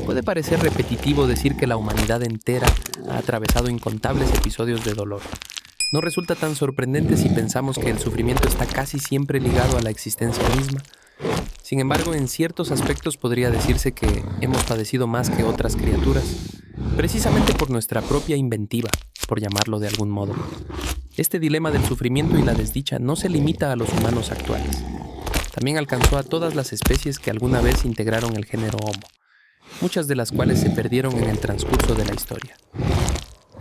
Puede parecer repetitivo decir que la humanidad entera ha atravesado incontables episodios de dolor. No resulta tan sorprendente si pensamos que el sufrimiento está casi siempre ligado a la existencia misma. Sin embargo, en ciertos aspectos podría decirse que hemos padecido más que otras criaturas, precisamente por nuestra propia inventiva, por llamarlo de algún modo. Este dilema del sufrimiento y la desdicha no se limita a los humanos actuales. También alcanzó a todas las especies que alguna vez integraron el género Homo, muchas de las cuales se perdieron en el transcurso de la historia.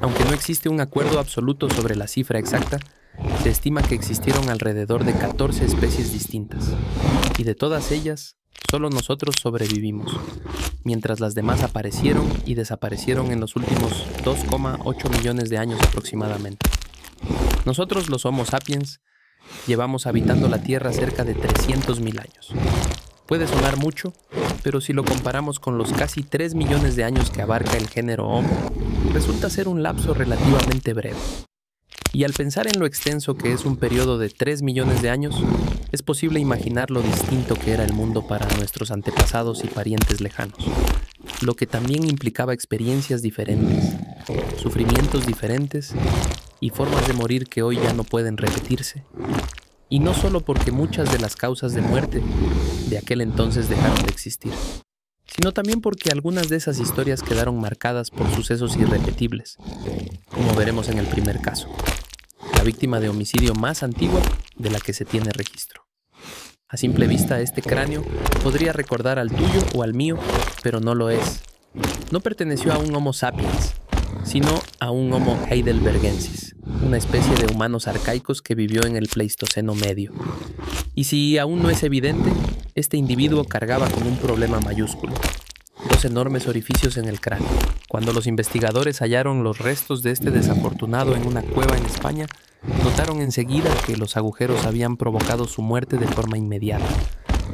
Aunque no existe un acuerdo absoluto sobre la cifra exacta, se estima que existieron alrededor de 14 especies distintas, y de todas ellas, solo nosotros sobrevivimos, mientras las demás aparecieron y desaparecieron en los últimos 2,8 millones de años aproximadamente. Nosotros, los Homo sapiens, llevamos habitando la Tierra cerca de 300.000 años. Puede sonar mucho, pero si lo comparamos con los casi 3 millones de años que abarca el género Homo, resulta ser un lapso relativamente breve. Y al pensar en lo extenso que es un periodo de 3 millones de años, es posible imaginar lo distinto que era el mundo para nuestros antepasados y parientes lejanos, lo que también implicaba experiencias diferentes, sufrimientos diferentes y formas de morir que hoy ya no pueden repetirse. Y no solo porque muchas de las causas de muerte de aquel entonces dejaron de existir, sino también porque algunas de esas historias quedaron marcadas por sucesos irrepetibles, como veremos en el primer caso, la víctima de homicidio más antigua de la que se tiene registro. A simple vista, este cráneo podría recordar al tuyo o al mío, pero no lo es. No perteneció a un Homo sapiens, sino a un Homo heidelbergensis, una especie de humanos arcaicos que vivió en el Pleistoceno medio. Y si aún no es evidente, este individuo cargaba con un problema mayúsculo: 2 enormes orificios en el cráneo. Cuando los investigadores hallaron los restos de este desafortunado en una cueva en España, notaron enseguida que los agujeros habían provocado su muerte de forma inmediata,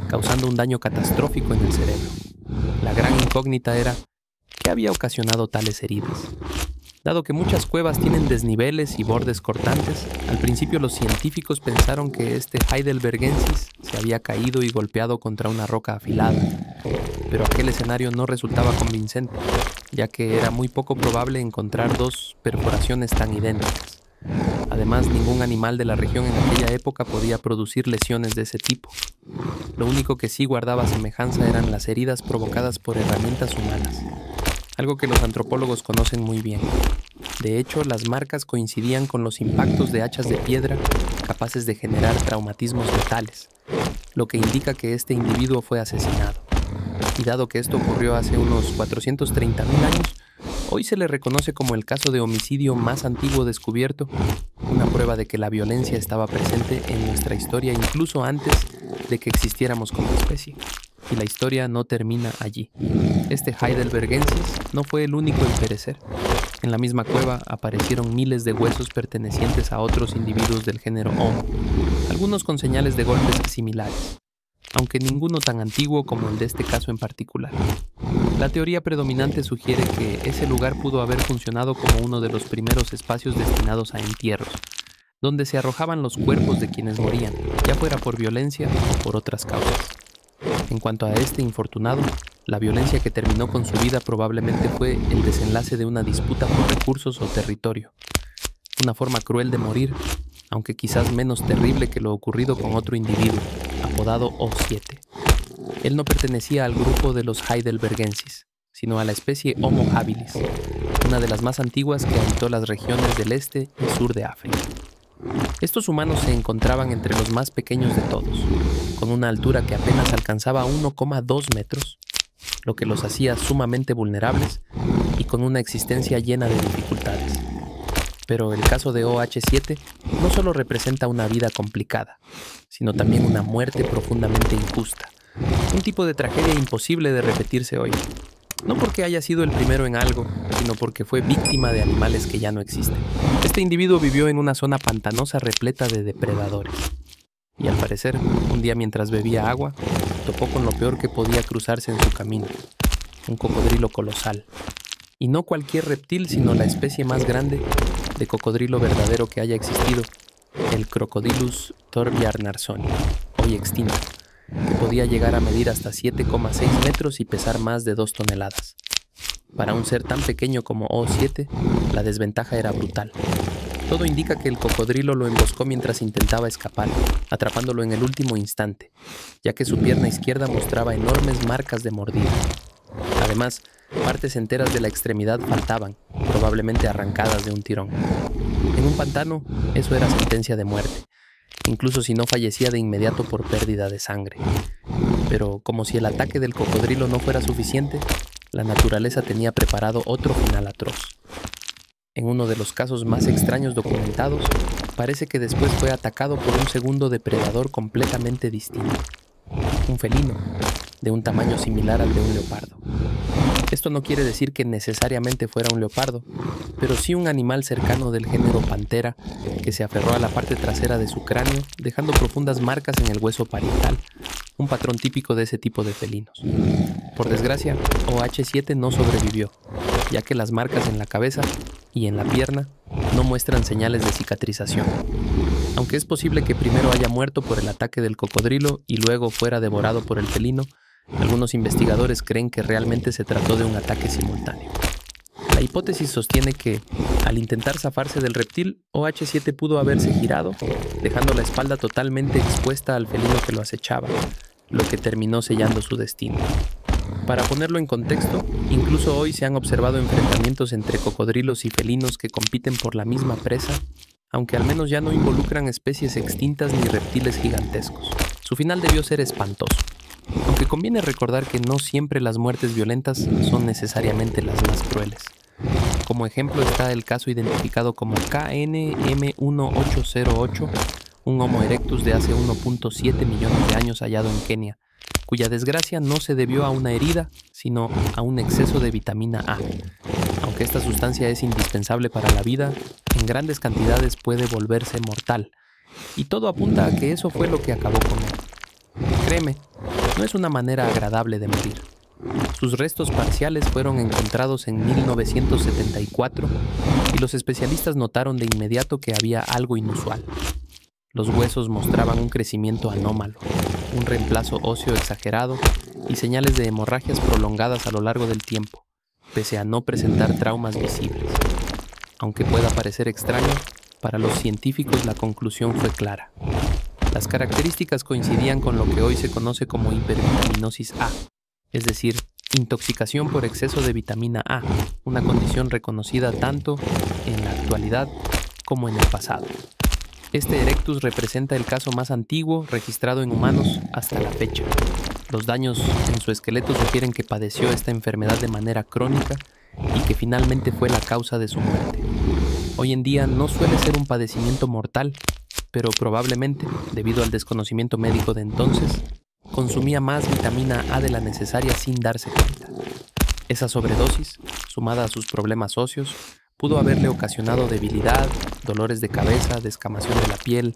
causando un daño catastrófico en el cerebro. La gran incógnita era: ¿qué había ocasionado tales heridas? Dado que muchas cuevas tienen desniveles y bordes cortantes, al principio los científicos pensaron que este heidelbergensis se había caído y golpeado contra una roca afilada, pero aquel escenario no resultaba convincente, ya que era muy poco probable encontrar 2 perforaciones tan idénticas. Además, ningún animal de la región en aquella época podía producir lesiones de ese tipo. Lo único que sí guardaba semejanza eran las heridas provocadas por herramientas humanas, algo que los antropólogos conocen muy bien. De hecho, las marcas coincidían con los impactos de hachas de piedra capaces de generar traumatismos letales, lo que indica que este individuo fue asesinado. Y dado que esto ocurrió hace unos 430.000 años, hoy se le reconoce como el caso de homicidio más antiguo descubierto, una prueba de que la violencia estaba presente en nuestra historia incluso antes de que existiéramos como especie. Y la historia no termina allí. Este heidelbergensis no fue el único en perecer. En la misma cueva aparecieron miles de huesos pertenecientes a otros individuos del género Homo, algunos con señales de golpes similares, aunque ninguno tan antiguo como el de este caso en particular. La teoría predominante sugiere que ese lugar pudo haber funcionado como uno de los primeros espacios destinados a entierros, donde se arrojaban los cuerpos de quienes morían, ya fuera por violencia o por otras causas. En cuanto a este infortunado, la violencia que terminó con su vida probablemente fue el desenlace de una disputa por recursos o territorio. Una forma cruel de morir, aunque quizás menos terrible que lo ocurrido con otro individuo, apodado O7. Él no pertenecía al grupo de los heidelbergensis, sino a la especie Homo habilis, una de las más antiguas que habitó las regiones del este y sur de África. Estos humanos se encontraban entre los más pequeños de todos, con una altura que apenas alcanzaba 1,2 metros, lo que los hacía sumamente vulnerables y con una existencia llena de dificultades. Pero el caso de OH7 no solo representa una vida complicada, sino también una muerte profundamente injusta, un tipo de tragedia imposible de repetirse hoy. No porque haya sido el primero en algo, sino porque fue víctima de animales que ya no existen. Este individuo vivió en una zona pantanosa repleta de depredadores. Y al parecer, un día mientras bebía agua, topó con lo peor que podía cruzarse en su camino: un cocodrilo colosal. Y no cualquier reptil, sino la especie más grande de cocodrilo verdadero que haya existido, el Crocodylus thorbjarnarssoni, hoy extinto, que podía llegar a medir hasta 7,6 metros y pesar más de 2 toneladas. Para un ser tan pequeño como O7, la desventaja era brutal. Todo indica que el cocodrilo lo emboscó mientras intentaba escapar, atrapándolo en el último instante, ya que su pierna izquierda mostraba enormes marcas de mordida. Además, partes enteras de la extremidad faltaban, probablemente arrancadas de un tirón. En un pantano, eso era sentencia de muerte, incluso si no fallecía de inmediato por pérdida de sangre. Pero como si el ataque del cocodrilo no fuera suficiente, la naturaleza tenía preparado otro final atroz. En uno de los casos más extraños documentados, parece que después fue atacado por un segundo depredador completamente distinto. Un felino, de un tamaño similar al de un leopardo. Esto no quiere decir que necesariamente fuera un leopardo, pero sí un animal cercano del género Panthera que se aferró a la parte trasera de su cráneo, dejando profundas marcas en el hueso parietal, un patrón típico de ese tipo de felinos. Por desgracia, OH7 no sobrevivió, ya que las marcas en la cabeza y en la pierna no muestran señales de cicatrización. Aunque es posible que primero haya muerto por el ataque del cocodrilo y luego fuera devorado por el felino, algunos investigadores creen que realmente se trató de un ataque simultáneo. La hipótesis sostiene que, al intentar zafarse del reptil, OH7 pudo haberse girado, dejando la espalda totalmente expuesta al felino que lo acechaba, lo que terminó sellando su destino. Para ponerlo en contexto, incluso hoy se han observado enfrentamientos entre cocodrilos y felinos que compiten por la misma presa, aunque al menos ya no involucran especies extintas ni reptiles gigantescos. Su final debió ser espantoso, aunque conviene recordar que no siempre las muertes violentas son necesariamente las más crueles. Como ejemplo está el caso identificado como KNM1808, un Homo erectus de hace 1.7 millones de años hallado en Kenia, cuya desgracia no se debió a una herida, sino a un exceso de vitamina A. Aunque esta sustancia es indispensable para la vida, en grandes cantidades puede volverse mortal, y todo apunta a que eso fue lo que acabó con él. Créeme, no es una manera agradable de morir. Sus restos parciales fueron encontrados en 1974 y los especialistas notaron de inmediato que había algo inusual. Los huesos mostraban un crecimiento anómalo, un reemplazo óseo exagerado y señales de hemorragias prolongadas a lo largo del tiempo, pese a no presentar traumas visibles. Aunque pueda parecer extraño, para los científicos la conclusión fue clara. Las características coincidían con lo que hoy se conoce como hipervitaminosis A, es decir, intoxicación por exceso de vitamina A, una condición reconocida tanto en la actualidad como en el pasado. Este erectus representa el caso más antiguo registrado en humanos hasta la fecha. Los daños en su esqueleto sugieren que padeció esta enfermedad de manera crónica y que finalmente fue la causa de su muerte. Hoy en día no suele ser un padecimiento mortal, pero probablemente, debido al desconocimiento médico de entonces, consumía más vitamina A de la necesaria sin darse cuenta. Esa sobredosis, sumada a sus problemas óseos, pudo haberle ocasionado debilidad, dolores de cabeza, descamación de la piel,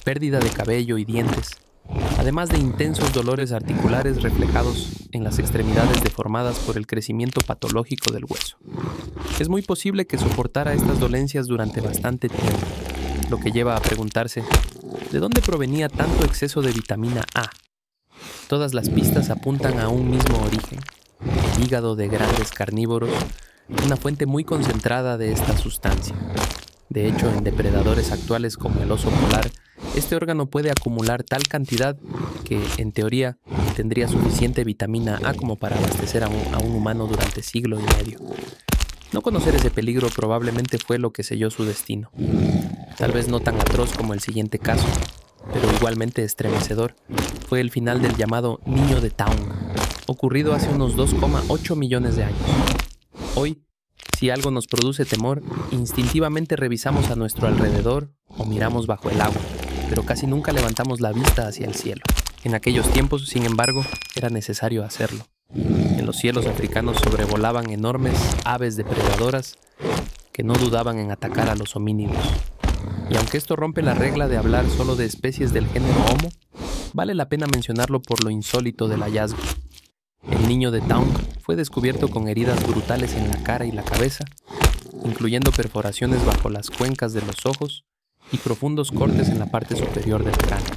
pérdida de cabello y dientes, además de intensos dolores articulares reflejados en las extremidades deformadas por el crecimiento patológico del hueso. Es muy posible que soportara estas dolencias durante bastante tiempo, lo que lleva a preguntarse, ¿de dónde provenía tanto exceso de vitamina A? Todas las pistas apuntan a un mismo origen, el hígado de grandes carnívoros, una fuente muy concentrada de esta sustancia. De hecho, en depredadores actuales como el oso polar, este órgano puede acumular tal cantidad que, en teoría, tendría suficiente vitamina A como para abastecer a un humano durante siglo y medio. No conocer ese peligro probablemente fue lo que selló su destino. Tal vez no tan atroz como el siguiente caso, pero igualmente estremecedor, fue el final del llamado Niño de Taung, ocurrido hace unos 2,8 millones de años. Hoy, si algo nos produce temor, instintivamente revisamos a nuestro alrededor o miramos bajo el agua, pero casi nunca levantamos la vista hacia el cielo. En aquellos tiempos, sin embargo, era necesario hacerlo. En los cielos africanos sobrevolaban enormes aves depredadoras que no dudaban en atacar a los homínidos. Y aunque esto rompe la regla de hablar solo de especies del género Homo, vale la pena mencionarlo por lo insólito del hallazgo. El niño de Taung fue descubierto con heridas brutales en la cara y la cabeza, incluyendo perforaciones bajo las cuencas de los ojos y profundos cortes en la parte superior del cráneo.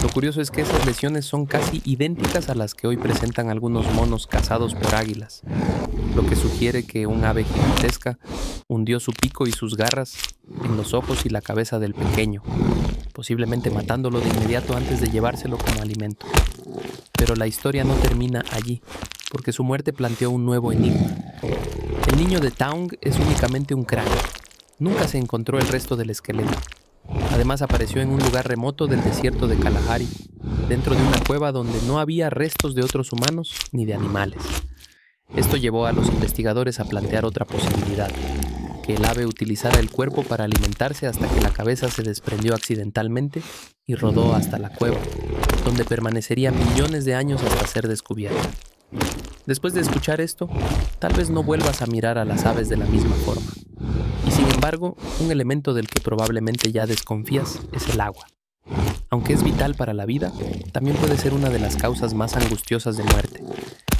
Lo curioso es que esas lesiones son casi idénticas a las que hoy presentan algunos monos cazados por águilas, lo que sugiere que un ave gigantesca hundió su pico y sus garras en los ojos y la cabeza del pequeño, posiblemente matándolo de inmediato antes de llevárselo como alimento. Pero la historia no termina allí, porque su muerte planteó un nuevo enigma. El niño de Taung es únicamente un cráneo. Nunca se encontró el resto del esqueleto. Además apareció en un lugar remoto del desierto de Kalahari, dentro de una cueva donde no había restos de otros humanos ni de animales. Esto llevó a los investigadores a plantear otra posibilidad, que el ave utilizara el cuerpo para alimentarse hasta que la cabeza se desprendió accidentalmente y rodó hasta la cueva, donde permanecería millones de años hasta ser descubierta. Después de escuchar esto, tal vez no vuelvas a mirar a las aves de la misma forma. Y sin embargo, un elemento del que probablemente ya desconfías es el agua. Aunque es vital para la vida, también puede ser una de las causas más angustiosas de muerte,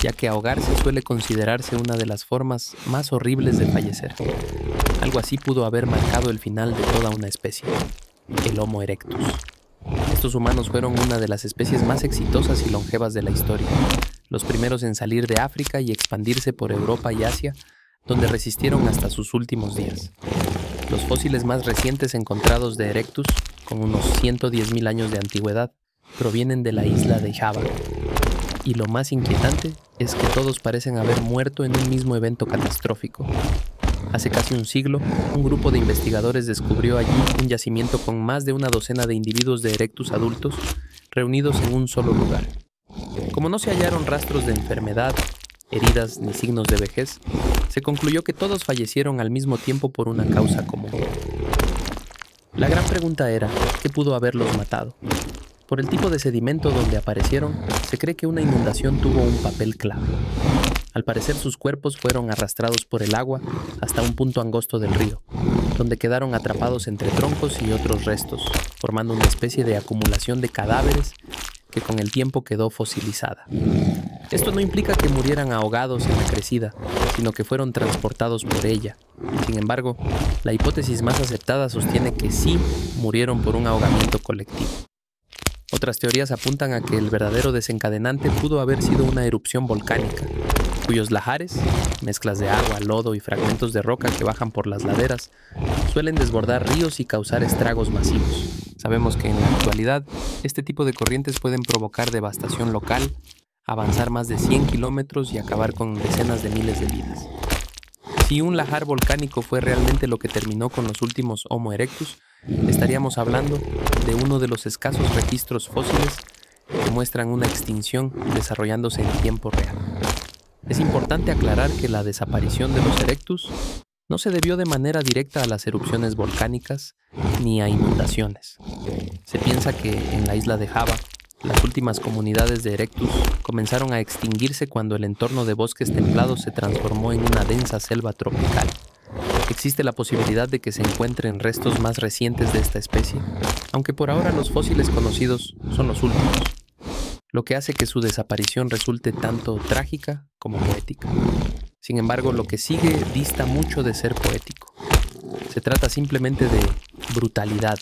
ya que ahogarse suele considerarse una de las formas más horribles de fallecer. Algo así pudo haber marcado el final de toda una especie, el Homo erectus. Estos humanos fueron una de las especies más exitosas y longevas de la historia, los primeros en salir de África y expandirse por Europa y Asia, donde resistieron hasta sus últimos días. Los fósiles más recientes encontrados de Erectus, con unos 110.000 años de antigüedad, provienen de la isla de Java. Y lo más inquietante es que todos parecen haber muerto en un mismo evento catastrófico. Hace casi un siglo, un grupo de investigadores descubrió allí un yacimiento con más de una docena de individuos de Erectus adultos reunidos en un solo lugar. Como no se hallaron rastros de enfermedad, heridas ni signos de vejez, se concluyó que todos fallecieron al mismo tiempo por una causa común. La gran pregunta era, ¿qué pudo haberlos matado? Por el tipo de sedimento donde aparecieron, se cree que una inundación tuvo un papel clave. Al parecer sus cuerpos fueron arrastrados por el agua hasta un punto angosto del río, donde quedaron atrapados entre troncos y otros restos, formando una especie de acumulación de cadáveres que con el tiempo quedó fosilizada. Esto no implica que murieran ahogados en la crecida, sino que fueron transportados por ella. Sin embargo, la hipótesis más aceptada sostiene que sí murieron por un ahogamiento colectivo. Otras teorías apuntan a que el verdadero desencadenante pudo haber sido una erupción volcánica, cuyos lahares, mezclas de agua, lodo y fragmentos de roca que bajan por las laderas, suelen desbordar ríos y causar estragos masivos. Sabemos que en la actualidad, este tipo de corrientes pueden provocar devastación local, avanzar más de 100 kilómetros y acabar con decenas de miles de vidas. Si un lahar volcánico fue realmente lo que terminó con los últimos Homo erectus, estaríamos hablando de uno de los escasos registros fósiles que muestran una extinción desarrollándose en tiempo real. Es importante aclarar que la desaparición de los erectus no se debió de manera directa a las erupciones volcánicas ni a inundaciones. Se piensa que en la isla de Java, las últimas comunidades de erectus comenzaron a extinguirse cuando el entorno de bosques templados se transformó en una densa selva tropical. Existe la posibilidad de que se encuentren restos más recientes de esta especie, aunque por ahora los fósiles conocidos son los últimos, lo que hace que su desaparición resulte tanto trágica como poética. Sin embargo, lo que sigue dista mucho de ser poético. Se trata simplemente de brutalidad.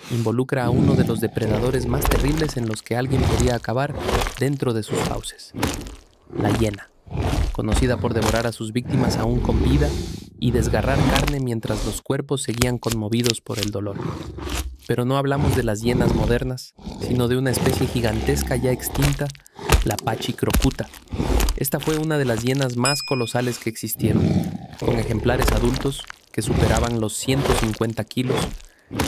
Involucra a uno de los depredadores más terribles en los que alguien podía acabar dentro de sus fauces. La hiena, conocida por devorar a sus víctimas aún con vida y desgarrar carne mientras los cuerpos seguían conmovidos por el dolor. Pero no hablamos de las hienas modernas, sino de una especie gigantesca ya extinta, la Pachyrhocutta. Esta fue una de las hienas más colosales que existieron, con ejemplares adultos que superaban los 150 kilos,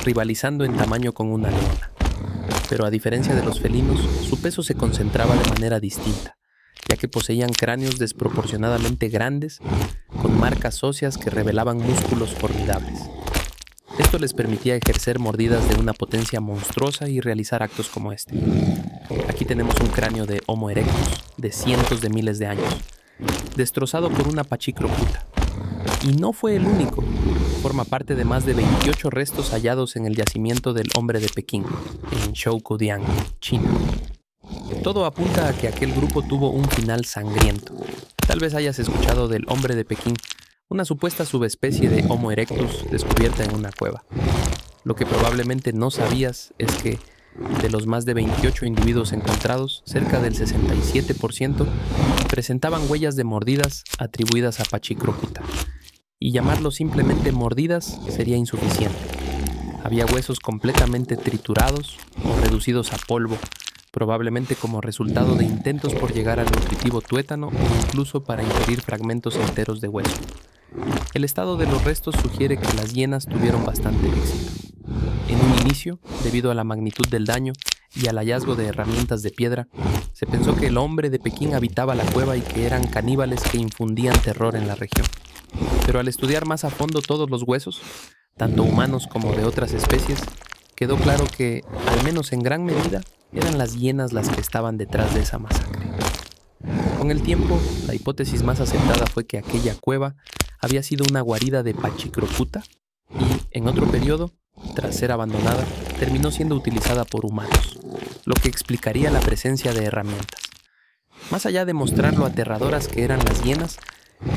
rivalizando en tamaño con una leona. Pero a diferencia de los felinos, su peso se concentraba de manera distinta, ya que poseían cráneos desproporcionadamente grandes, con marcas óseas que revelaban músculos formidables. Esto les permitía ejercer mordidas de una potencia monstruosa y realizar actos como este. Aquí tenemos un cráneo de Homo erectus de cientos de miles de años, destrozado por una Pachyrhocutta. Y no fue el único. Forma parte de más de 28 restos hallados en el yacimiento del Hombre de Pekín, en Zhoukoudian, China. Todo apunta a que aquel grupo tuvo un final sangriento. Tal vez hayas escuchado del Hombre de Pekín, una supuesta subespecie de Homo erectus descubierta en una cueva. Lo que probablemente no sabías es que De los más de 28 individuos encontrados, cerca del 67% presentaban huellas de mordidas atribuidas a Pachacrocuta, y llamarlo simplemente mordidas sería insuficiente. Había huesos completamente triturados o reducidos a polvo, probablemente como resultado de intentos por llegar al nutritivo tuétano o incluso para ingerir fragmentos enteros de hueso. El estado de los restos sugiere que las hienas tuvieron bastante éxito. En un inicio, debido a la magnitud del daño y al hallazgo de herramientas de piedra, se pensó que el hombre de Pekín habitaba la cueva y que eran caníbales que infundían terror en la región. Pero al estudiar más a fondo todos los huesos, tanto humanos como de otras especies, quedó claro que, al menos en gran medida, eran las hienas las que estaban detrás de esa masacre. Con el tiempo, la hipótesis más aceptada fue que aquella cueva había sido una guarida de Pachacrocuta y, en otro periodo, tras ser abandonada, terminó siendo utilizada por humanos, lo que explicaría la presencia de herramientas. Más allá de mostrar lo aterradoras que eran las hienas,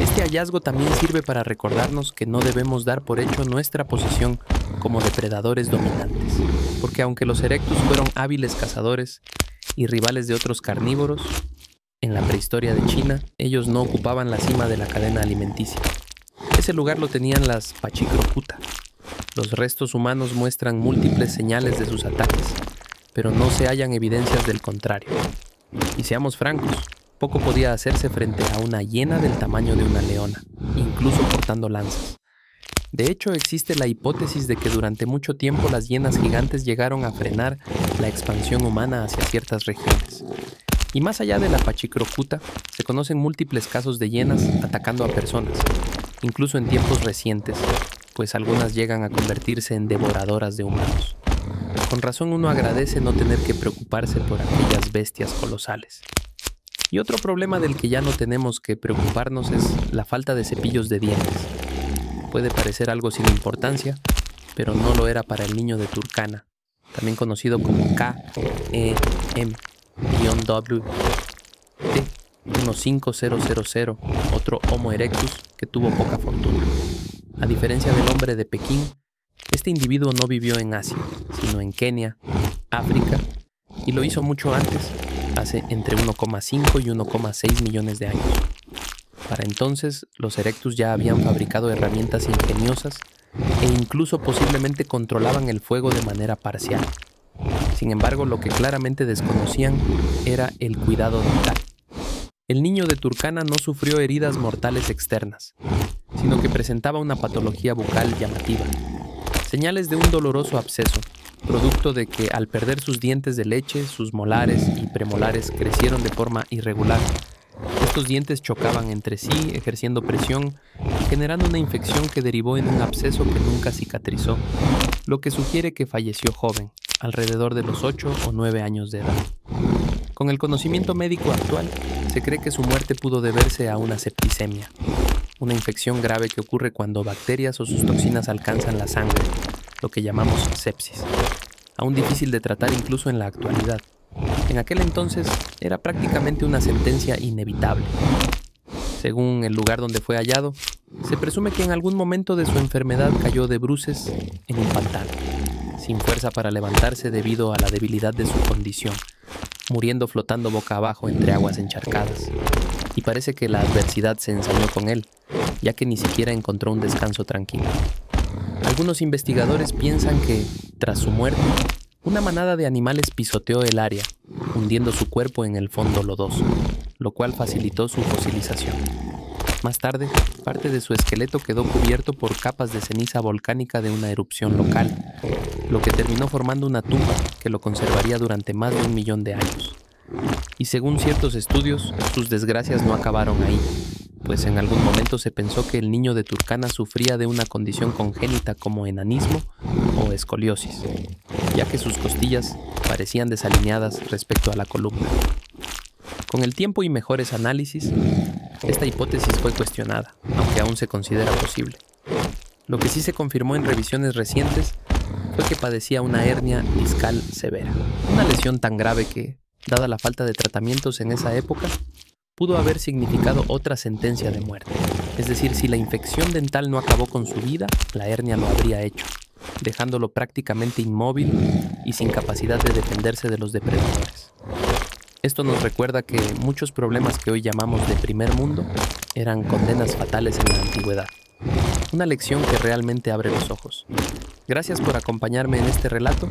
este hallazgo también sirve para recordarnos que no debemos dar por hecho nuestra posición como depredadores dominantes, porque aunque los erectus fueron hábiles cazadores y rivales de otros carnívoros, en la prehistoria de China, ellos no ocupaban la cima de la cadena alimenticia. Ese lugar lo tenían las Pachacrocuta. Los restos humanos muestran múltiples señales de sus ataques, pero no se hallan evidencias del contrario. Y seamos francos, poco podía hacerse frente a una hiena del tamaño de una leona, incluso portando lanzas. De hecho, existe la hipótesis de que durante mucho tiempo las hienas gigantes llegaron a frenar la expansión humana hacia ciertas regiones. Y más allá de la Pachacrocuta, se conocen múltiples casos de hienas atacando a personas, incluso en tiempos recientes, pues algunas llegan a convertirse en devoradoras de humanos. Con razón uno agradece no tener que preocuparse por aquellas bestias colosales. Y otro problema del que ya no tenemos que preocuparnos es la falta de cepillos de dientes. Puede parecer algo sin importancia, pero no lo era para el niño de Turkana, también conocido como KEM-WT15000, otro Homo erectus que tuvo poca fortuna. A diferencia del hombre de Pekín, este individuo no vivió en Asia, sino en Kenia, África, y lo hizo mucho antes, hace entre 1,5 y 1,6 millones de años. Para entonces, los erectus ya habían fabricado herramientas ingeniosas e incluso posiblemente controlaban el fuego de manera parcial. Sin embargo, lo que claramente desconocían era el cuidado dental. El niño de Turkana no sufrió heridas mortales externas, sino que presentaba una patología bucal llamativa, señales de un doloroso absceso, producto de que al perder sus dientes de leche, sus molares y premolares crecieron de forma irregular. Estos dientes chocaban entre sí, ejerciendo presión y generando una infección que derivó en un absceso que nunca cicatrizó, lo que sugiere que falleció joven, alrededor de los 8 o 9 años de edad. Con el conocimiento médico actual, se cree que su muerte pudo deberse a una septicemia, una infección grave que ocurre cuando bacterias o sus toxinas alcanzan la sangre, lo que llamamos sepsis, aún difícil de tratar incluso en la actualidad. En aquel entonces era prácticamente una sentencia inevitable. Según el lugar donde fue hallado, se presume que en algún momento de su enfermedad cayó de bruces en un pantano, sin fuerza para levantarse debido a la debilidad de su condición, muriendo flotando boca abajo entre aguas encharcadas. Y parece que la adversidad se ensañó con él, ya que ni siquiera encontró un descanso tranquilo. Algunos investigadores piensan que, tras su muerte, una manada de animales pisoteó el área, hundiendo su cuerpo en el fondo lodoso, lo cual facilitó su fosilización. Más tarde, parte de su esqueleto quedó cubierto por capas de ceniza volcánica de una erupción local, lo que terminó formando una tumba que lo conservaría durante más de 1 millón de años. Y según ciertos estudios, sus desgracias no acabaron ahí, pues en algún momento se pensó que el niño de Turkana sufría de una condición congénita como enanismo o escoliosis, ya que sus costillas parecían desalineadas respecto a la columna. Con el tiempo y mejores análisis, esta hipótesis fue cuestionada, aunque aún se considera posible. Lo que sí se confirmó en revisiones recientes fue que padecía una hernia discal severa, una lesión tan grave que, dada la falta de tratamientos en esa época, pudo haber significado otra sentencia de muerte. Es decir, si la infección dental no acabó con su vida, la hernia lo habría hecho. dejándolo prácticamente inmóvil y sin capacidad de defenderse de los depredadores. Esto nos recuerda que muchos problemas que hoy llamamos de primer mundo eran condenas fatales en la antigüedad. Una lección que realmente abre los ojos. Gracias por acompañarme en este relato